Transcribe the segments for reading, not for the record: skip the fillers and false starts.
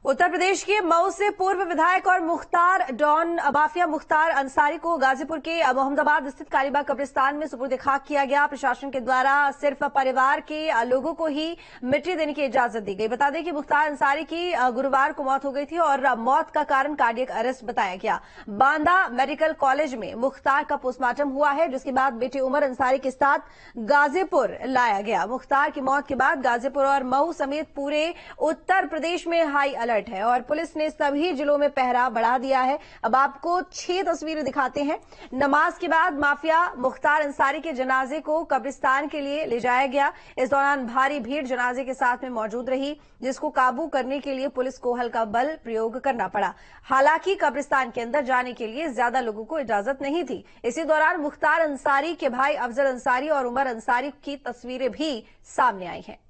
उत्तर प्रदेश के मऊ से पूर्व विधायक और मुख्तार डॉन माफिया मुख्तार अंसारी को गाजीपुर के मोहम्मदाबाद स्थित कालीबाग कब्रिस्तान में सुपुर्द खाक किया गया। प्रशासन के द्वारा सिर्फ परिवार के लोगों को ही मिट्टी देने की इजाजत दी गई। बता दें कि मुख्तार अंसारी की गुरुवार को मौत हो गई थी और मौत का कारण कार्डियक अरेस्ट बताया गया। बांदा मेडिकल कॉलेज में मुख्तार का पोस्टमार्टम हुआ है, जिसके बाद बेटे उमर अंसारी के साथ गाजीपुर लाया गया। मुख्तार की मौत के बाद गाजीपुर और मऊ समेत पूरे उत्तर प्रदेश में हाई अलर्ट है और पुलिस ने सभी जिलों में पहरा बढ़ा दिया है। अब आपको 6 तस्वीरें दिखाते हैं। नमाज के बाद माफिया मुख्तार अंसारी के जनाजे को कब्रिस्तान के लिए ले जाया गया। इस दौरान भारी भीड़ जनाजे के साथ में मौजूद रही, जिसको काबू करने के लिए पुलिस को हल्का बल प्रयोग करना पड़ा। हालांकि कब्रिस्तान के अंदर जाने के लिए ज्यादा लोगों को इजाजत नहीं थी। इसी दौरान मुख्तार अंसारी के भाई अफजल अंसारी और उमर अंसारी की तस्वीरें भी सामने आई हैं।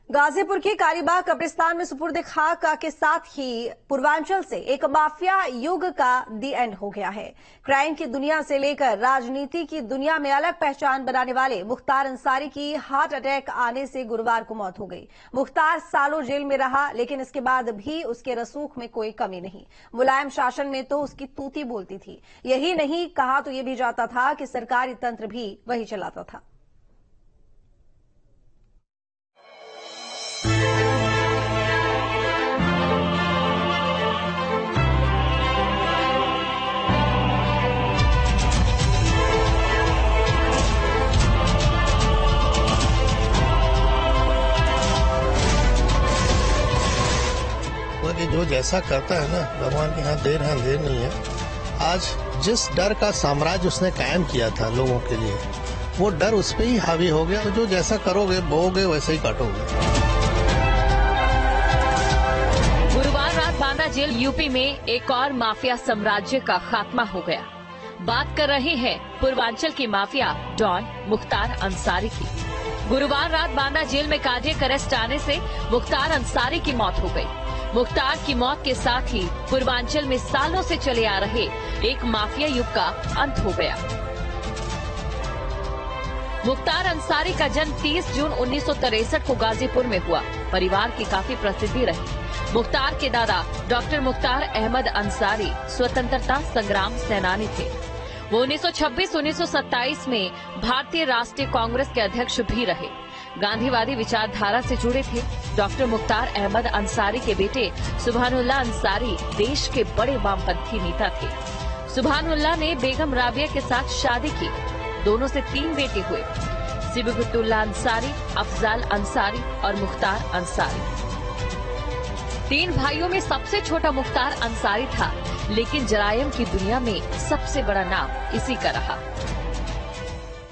गाजीपुर के कालीबाग कब्रिस्तान में सुपुर्द खाक के साथ ही पूर्वांचल से एक माफिया युग का दी एंड हो गया है। क्राइम की दुनिया से लेकर राजनीति की दुनिया में अलग पहचान बनाने वाले मुख्तार अंसारी की हार्ट अटैक आने से गुरुवार को मौत हो गई। मुख्तार सालों जेल में रहा, लेकिन इसके बाद भी उसके रसूख में कोई कमी नहीं। मुलायम शासन में तो उसकी तूती बोलती थी। यही नहीं, कहा तो यह भी जाता था कि सरकारी तंत्र भी वही चलाता था। जो जैसा करता है ना, भगवान के यहाँ देर है अंधेर नहीं है। आज जिस डर का साम्राज्य उसने कायम किया था लोगों के लिए, वो डर उस पर ही हावी हो गया। जो जैसा करोगे बोओगे वैसे ही काटोगे। गुरुवार रात बांदा जेल यूपी में एक और माफिया साम्राज्य का खात्मा हो गया। बात कर रहे हैं पूर्वांचल की माफिया डॉन मुख्तार अंसारी की। गुरुवार रात बांदा जेल में कार्डियक अरेस्ट आने से मुख्तार अंसारी की मौत हो गई। मुख्तार की मौत के साथ ही पूर्वांचल में सालों से चले आ रहे एक माफिया युग का अंत हो गया। मुख्तार अंसारी का जन्म 30 जून 1963 को गाजीपुर में हुआ। परिवार की काफी प्रसिद्धि रही। मुख्तार के दादा डॉक्टर मुख्तार अहमद अंसारी स्वतंत्रता संग्राम सेनानी थे। वो 1926-1927 में भारतीय राष्ट्रीय कांग्रेस के अध्यक्ष भी रहे। गांधीवादी विचारधारा से जुड़े थे। डॉक्टर मुख्तार अहमद अंसारी के बेटे सुभानुल्लाह अंसारी देश के बड़े वामपंथी नेता थे। सुभानुल्लाह ने बेगम राबिया के साथ शादी की। दोनों से 3 बेटे हुए, सिबगतुल्लाह अंसारी, अफजाल अंसारी और मुख्तार अंसारी। 3 भाइयों में सबसे छोटा मुख्तार अंसारी था, लेकिन जरायम की दुनिया में सबसे बड़ा नाम इसी का रहा।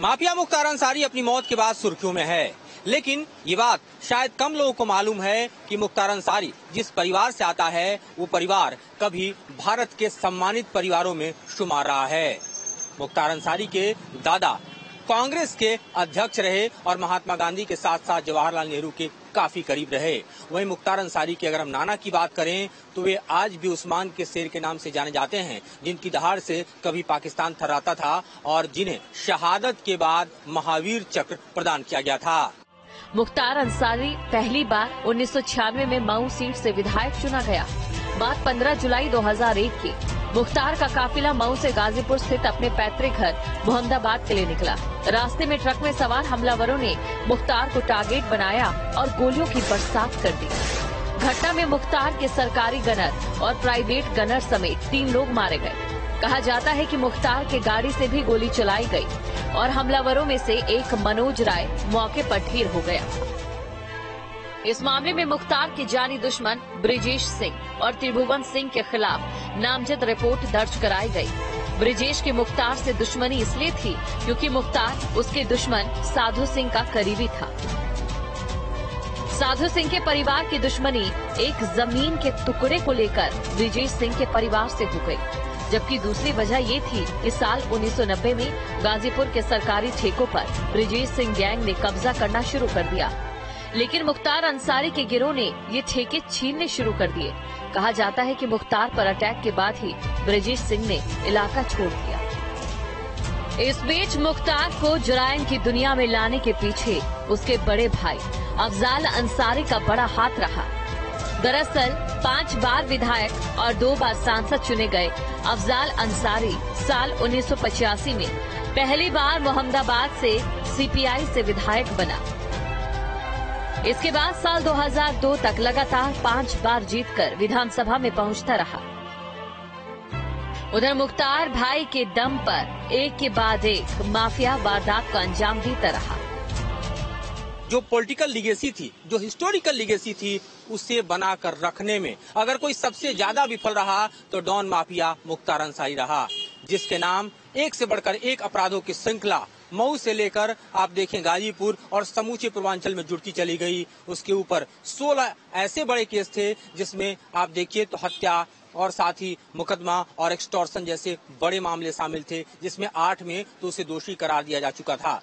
माफिया मुख्तार अंसारी अपनी मौत के बाद सुर्खियों में है, लेकिन ये बात शायद कम लोगों को मालूम है कि मुख्तार अंसारी जिस परिवार से आता है, वो परिवार कभी भारत के सम्मानित परिवारों में शुमार रहा है। मुख्तार अंसारी के दादा कांग्रेस के अध्यक्ष रहे और महात्मा गांधी के साथ साथ जवाहरलाल नेहरू के काफी करीब रहे। वहीं मुख्तार अंसारी की अगर हम नाना की बात करें तो वे आज भी उस्मान के शेर के नाम से जाने जाते हैं, जिनकी दहाड़ से कभी पाकिस्तान थर्राता था और जिन्हें शहादत के बाद महावीर चक्र प्रदान किया गया था। मुख्तार अंसारी पहली बार 1996 में मऊ सीट से विधायक चुना गया। बात 15 जुलाई 2001 की। मुख्तार का काफिला मऊ से गाजीपुर स्थित अपने पैतृक घर मोहम्मदाबाद के लिए निकला। रास्ते में ट्रक में सवार हमलावरों ने मुख्तार को टारगेट बनाया और गोलियों की बरसात कर दी। घटना में मुख्तार के सरकारी गनर और प्राइवेट गनर समेत 3 लोग मारे गए। कहा जाता है कि मुख्तार के गाड़ी से भी गोली चलाई गई और हमलावरों में से एक मनोज राय मौके पर ढेर हो गया। इस मामले में मुख्तार के जानी दुश्मन ब्रिजेश सिंह और त्रिभुवन सिंह के खिलाफ नामजद रिपोर्ट दर्ज कराई गई। ब्रिजेश की मुख्तार से दुश्मनी इसलिए थी क्योंकि मुख्तार उसके दुश्मन साधु सिंह का करीबी था। साधु सिंह के परिवार की दुश्मनी एक जमीन के टुकड़े को लेकर ब्रिजेश सिंह के परिवार से हो गई, जबकि दूसरी वजह ये थी कि साल 1990 में गाजीपुर के सरकारी ठेकों पर ब्रिजेश सिंह गैंग ने कब्जा करना शुरू कर दिया। लेकिन मुख्तार अंसारी के गिरोह ने ये ठेके छीनने शुरू कर दिए। कहा जाता है कि मुख्तार पर अटैक के बाद ही ब्रिजेश सिंह ने इलाका छोड़ दिया। इस बीच मुख्तार को जुराइम की दुनिया में लाने के पीछे उसके बड़े भाई अफजाल अंसारी का बड़ा हाथ रहा। दरअसल 5 बार विधायक और 2 बार सांसद चुने गए अफजाल अंसारी साल 1985 में पहली बार मोहम्मदाबाद से सीपीआई से विधायक बना। इसके बाद साल 2002 तक लगातार 5 बार जीतकर विधानसभा में पहुंचता रहा। उधर मुख्तार भाई के दम पर एक के बाद एक माफिया वारदात का अंजाम देता रहा। जो पॉलिटिकल लीगेसी थी, जो हिस्टोरिकल लीगेसी थी, उसे बनाकर रखने में अगर कोई सबसे ज्यादा विफल रहा तो डॉन माफिया मुख्तार अंसारी रहा, जिसके नाम एक से बढ़कर एक अपराधों की श्रृंखला मऊ से लेकर आप देखें गाजीपुर और समूचे पूर्वांचल में जुड़ती चली गई। उसके ऊपर 16 ऐसे बड़े केस थे जिसमें आप देखिए तो हत्या और साथ ही मुकदमा और एक्सटॉर्शन जैसे बड़े मामले शामिल थे, जिसमें 8 में तो उसे दोषी करार दिया जा चुका था।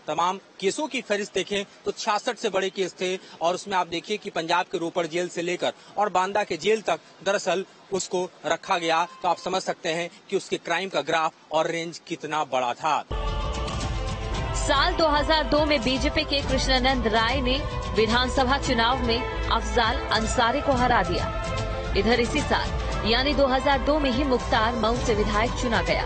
तमाम केसों की फहरिस्त देखें तो 66 से बड़े केस थे और उसमें आप देखिए कि पंजाब के रोपड़ जेल से लेकर और बांदा के जेल तक दरअसल उसको रखा गया। तो आप समझ सकते हैं कि उसके क्राइम का ग्राफ और रेंज कितना बड़ा था। साल 2002 में बीजेपी के कृष्णानंद राय ने विधानसभा चुनाव में अफजाल अंसारी को हरा दिया। इधर इसी साल यानी 2002 में ही मुख्तार मऊ से विधायक चुना गया।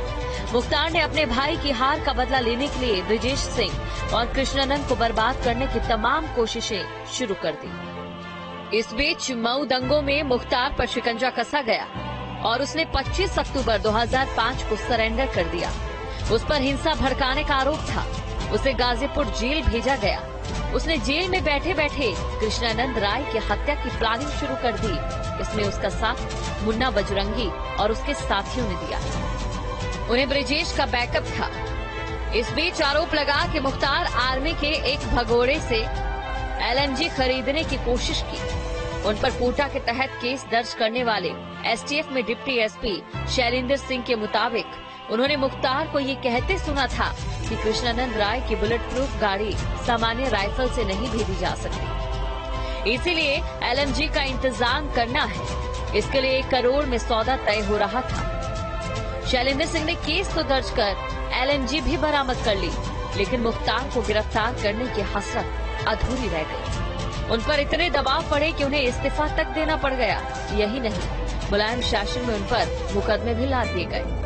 मुख्तार ने अपने भाई की हार का बदला लेने के लिए ब्रजेश सिंह और कृष्णानंद को बर्बाद करने की तमाम कोशिशें शुरू कर दी। इस बीच मऊ दंगों में मुख्तार पर शिकंजा कसा गया और उसने 25 अक्टूबर 2005 को सरेंडर कर दिया। उस पर हिंसा भड़काने का आरोप था। उसे गाजीपुर जेल भेजा गया। उसने जेल में बैठे बैठे कृष्णानंद राय की हत्या की प्लानिंग शुरू कर दी। इसमें उसका साथ मुन्ना बजरंगी और उसके साथियों ने दिया। उन्हें ब्रजेश का बैकअप था। इस बीच आरोप लगा कि मुख्तार आर्मी के एक भगोड़े से एलएमजी खरीदने की कोशिश की। उन पर कोटा के तहत केस दर्ज करने वाले एसटीएफ में डिप्टी एसपी शैलेंद्र सिंह के मुताबिक उन्होंने मुख्तार को ये कहते सुना था कि कृष्णानंद राय की बुलेट प्रूफ गाड़ी सामान्य राइफल से नहीं भेजी जा सकती, इसीलिए एलएमजी का इंतजाम करना है। इसके लिए 1 करोड़ में सौदा तय हो रहा था। शैलेंद्र सिंह ने केस तो दर्ज कर एलएमजी भी बरामद कर ली, लेकिन मुख्तार को गिरफ्तार करने की हसरत अधूरी रह गई। उन पर इतने दबाव पड़े कि उन्हें इस्तीफा तक देना पड़ गया। यही नहीं, मुलायम शासन में उन पर मुकदमे भी लाद दिए गए।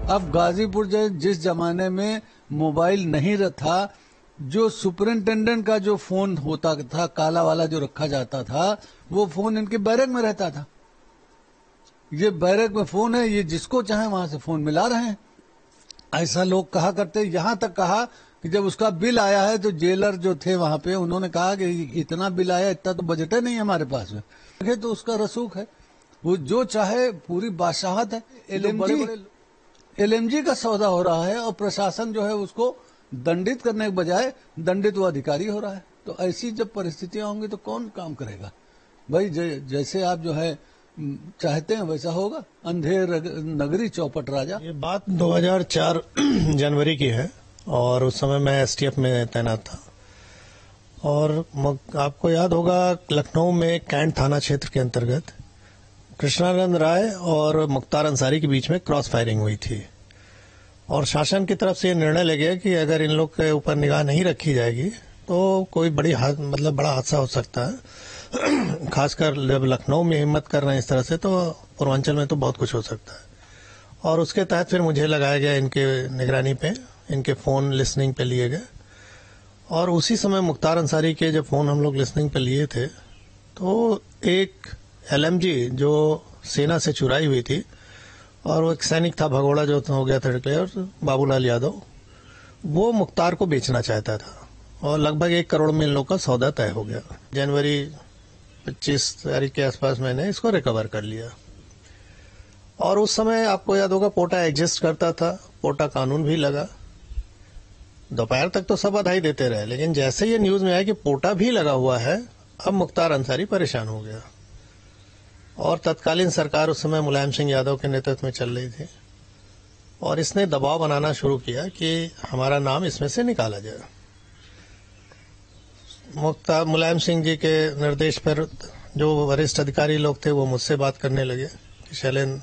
अब गाजीपुर जिस जमाने में मोबाइल नहीं था, जो सुपरिंटेंडेंट का जो फोन होता था काला वाला जो रखा जाता था, वो फोन इनके बैरक में रहता था। ये बैरक में फोन है, ये जिसको चाहे वहां से फोन मिला रहे हैं। ऐसा लोग कहा करते, यहां तक कहा कि जब उसका बिल आया है तो जेलर जो थे वहां पे उन्होंने कहा कि इतना बिल आया, इतना तो बजट है नहीं हमारे पास में। तो उसका रसूख है, वो जो चाहे पूरी बादशाहत है। एलएमजी का सौदा हो रहा है और प्रशासन जो है उसको दंडित करने के बजाय दंडित वो अधिकारी हो रहा है। तो ऐसी जब परिस्थितियां होंगी तो कौन काम करेगा भाई? जैसे आप जो है चाहते हैं वैसा होगा। अंधेर नगरी चौपट राजा। ये बात 2004 जनवरी की है और उस समय मैं एसटीएफ में तैनात था। और आपको याद होगा लखनऊ में कैंट थाना क्षेत्र के अंतर्गत कृष्णानंद राय और मुख्तार अंसारी के बीच में क्रॉस फायरिंग हुई थी और शासन की तरफ से यह निर्णय लिया गया कि अगर इन लोग के ऊपर निगाह नहीं रखी जाएगी तो कोई बड़ा हादसा हो सकता है। खासकर जब लखनऊ में हिम्मत कर रहे हैं इस तरह से, तो पूर्वांचल में तो बहुत कुछ हो सकता है। और उसके तहत फिर मुझे लगाया गया इनके निगरानी पे, इनके फोन लिसनिंग पे लिए गए। और उसी समय मुख्तार अंसारी के जब फोन हम लोग लिसनिंग पे लिए थे तो एक एलएमजी जो सेना से चुराई हुई थी और वो एक सैनिक था भगोड़ा जो हो गया था डिक्लेयर, बाबूलाल यादव, वो मुख्तार को बेचना चाहता था और लगभग 1 करोड़ में इन लोग का सौदा तय हो गया। जनवरी 25 तारीख के आसपास मैंने इसको रिकवर कर लिया। और उस समय आपको याद होगा पोटा एग्जिस्ट करता था, पोटा कानून भी लगा। दोपहर तक तो सब बधाई देते रहे, लेकिन जैसे ये न्यूज में आया कि पोटा भी लगा हुआ है, अब मुख्तार अंसारी परेशान हो गया। और तत्कालीन सरकार उस समय मुलायम सिंह यादव के नेतृत्व में चल रही थी और इसने दबाव बनाना शुरू किया कि हमारा नाम इसमें से निकाला जाए। मुलायम सिंह जी के निर्देश पर जो वरिष्ठ अधिकारी लोग थे वो मुझसे बात करने लगे कि शैलेंद्र,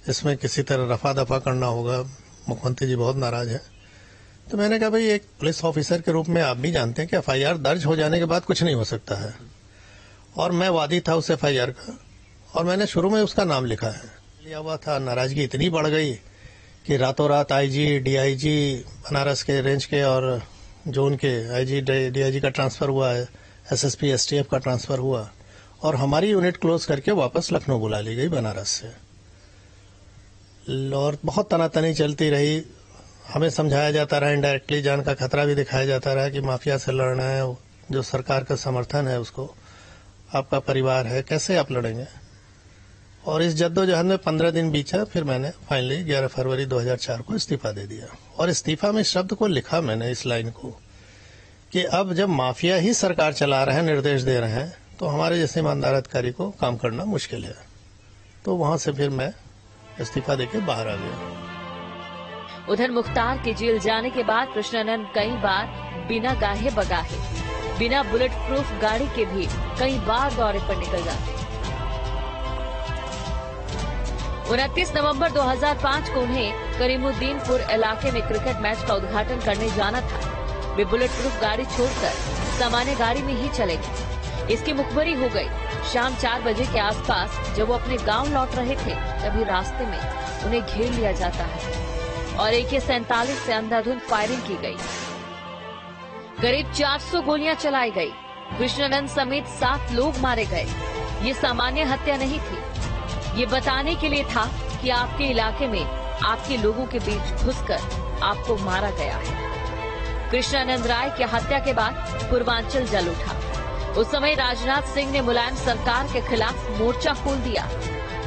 इसमें किसी तरह रफा दफा करना होगा, मुख्यमंत्री जी बहुत नाराज है। तो मैंने कहा भाई, एक पुलिस ऑफिसर के रूप में आप भी जानते हैं कि एफआईआर दर्ज हो जाने के बाद कुछ नहीं हो सकता है, और मैं वादी था उस एफआईआर का, और मैंने शुरू में उसका नाम लिखा है, लिया हुआ था। नाराजगी इतनी बढ़ गई कि रातों रात आईजी, डीआईजी बनारस के रेंज के और जोन के आईजी, डीआईजी का ट्रांसफर हुआ है, एसएसपी, एसटीएफ का ट्रांसफर हुआ, और हमारी यूनिट क्लोज करके वापस लखनऊ बुला ली गई बनारस से। और बहुत तनातनी चलती रही। हमें समझाया जाता रहा, इनडायरेक्टली जान का खतरा भी दिखाया जाता रहा कि माफिया से लड़ना है, जो सरकार का समर्थन है उसको, आपका परिवार है, कैसे आप लड़ेंगे। और इस जद्दोजहद में 15 दिन बीता, फिर मैंने फाइनली 11 फरवरी 2004 को इस्तीफा दे दिया। और इस्तीफा में शब्द को लिखा मैंने, इस लाइन को, कि अब जब माफिया ही सरकार चला रहे हैं, निर्देश दे रहे हैं, तो हमारे जैसे ईमानदार अधिकारी को काम करना मुश्किल है। तो वहां से फिर मैं इस्तीफा देके बाहर आ गया। उधर मुख्तार के जेल जाने के बाद कृष्णानंद कई बार बिना गाहे बगाहे, बिना बुलेट प्रूफ गाड़ी के भी कई बार दौरे पर निकल जाते। 29 नवंबर 2005 को उन्हें करीमुद्दीनपुर इलाके में क्रिकेट मैच का उद्घाटन करने जाना था। वे बुलेट प्रूफ गाड़ी छोड़कर सामान्य गाड़ी में ही चले गए। इसकी मुखबरी हो गई। शाम 4 बजे के आसपास जब वो अपने गांव लौट रहे थे, तभी रास्ते में उन्हें घेर लिया जाता है और AK-47 से अंधाधुंध फायरिंग की गई। करीब 400 गोलियां चलाई गई। कृष्णानंद समेत 7 लोग मारे गए। ये सामान्य हत्या नहीं थी, ये बताने के लिए था कि आपके इलाके में आपके लोगों के बीच घुसकर आपको मारा गया है। कृष्णानंद राय की हत्या के बाद पूर्वांचल जल उठा। उस समय राजनाथ सिंह ने मुलायम सरकार के खिलाफ मोर्चा खोल दिया।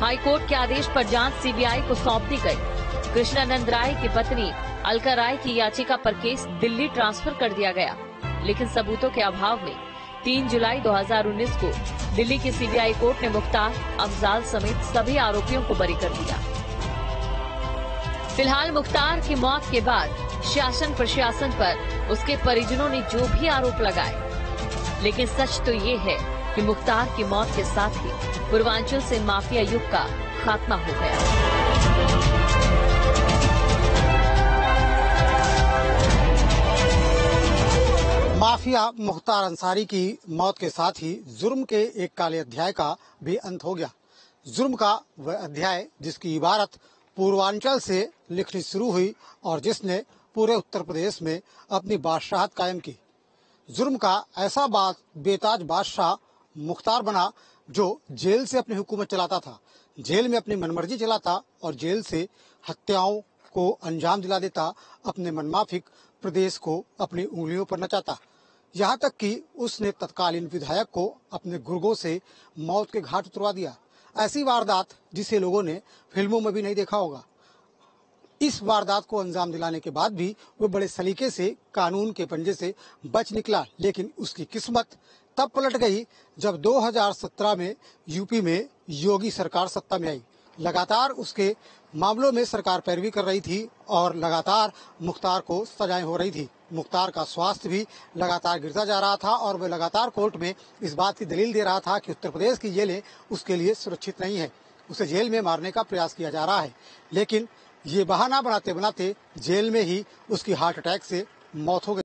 हाईकोर्ट के आदेश पर जांच सीबीआई को सौंप दी गई। कृष्णानंद राय की पत्नी अलका राय की याचिका पर केस दिल्ली ट्रांसफर कर दिया गया, लेकिन सबूतों के अभाव में 3 जुलाई 2019 को दिल्ली की सीबीआई कोर्ट ने मुख्तार, अफजाल समेत सभी आरोपियों को बरी कर दिया। फिलहाल मुख्तार की मौत के बाद शासन प्रशासन पर उसके परिजनों ने जो भी आरोप लगाए, लेकिन सच तो ये है कि मुख्तार की मौत के साथ ही पूर्वांचल से माफिया युग का खात्मा हो गया। माफिया मुख्तार अंसारी की मौत के साथ ही जुर्म के एक काले अध्याय का भी अंत हो गया। जुर्म का वह अध्याय जिसकी इबारत पूर्वांचल से लिखनी शुरू हुई और जिसने पूरे उत्तर प्रदेश में अपनी बादशाहत कायम की। जुर्म का ऐसा बेताज बादशाह मुख्तार बना जो जेल से अपनी हुकूमत चलाता था, जेल में अपनी मनमर्जी चलाता और जेल से हत्याओं को अंजाम दिला देता, अपने मनमाफिक प्रदेश को अपनी उंगलियों पर नचाता। यहाँ तक कि उसने तत्कालीन विधायक को अपने गुर्गों से मौत के घाट उतरवा दिया। ऐसी वारदात जिसे लोगों ने फिल्मों में भी नहीं देखा होगा। इस वारदात को अंजाम दिलाने के बाद भी वो बड़े सलीके से कानून के पंजे से बच निकला, लेकिन उसकी किस्मत तब पलट गई जब 2017 में यूपी में योगी सरकार सत्ता में आई। लगातार उसके मामलों में सरकार पैरवी कर रही थी और लगातार मुख्तार को सजाएं हो रही थी। मुख्तार का स्वास्थ्य भी लगातार गिरता जा रहा था और वह लगातार कोर्ट में इस बात की दलील दे रहा था कि उत्तर प्रदेश की जेलें उसके लिए सुरक्षित नहीं है, उसे जेल में मारने का प्रयास किया जा रहा है। लेकिन ये बहाना बनाते बनाते जेल में ही उसकी हार्ट अटैक से मौत हो गई।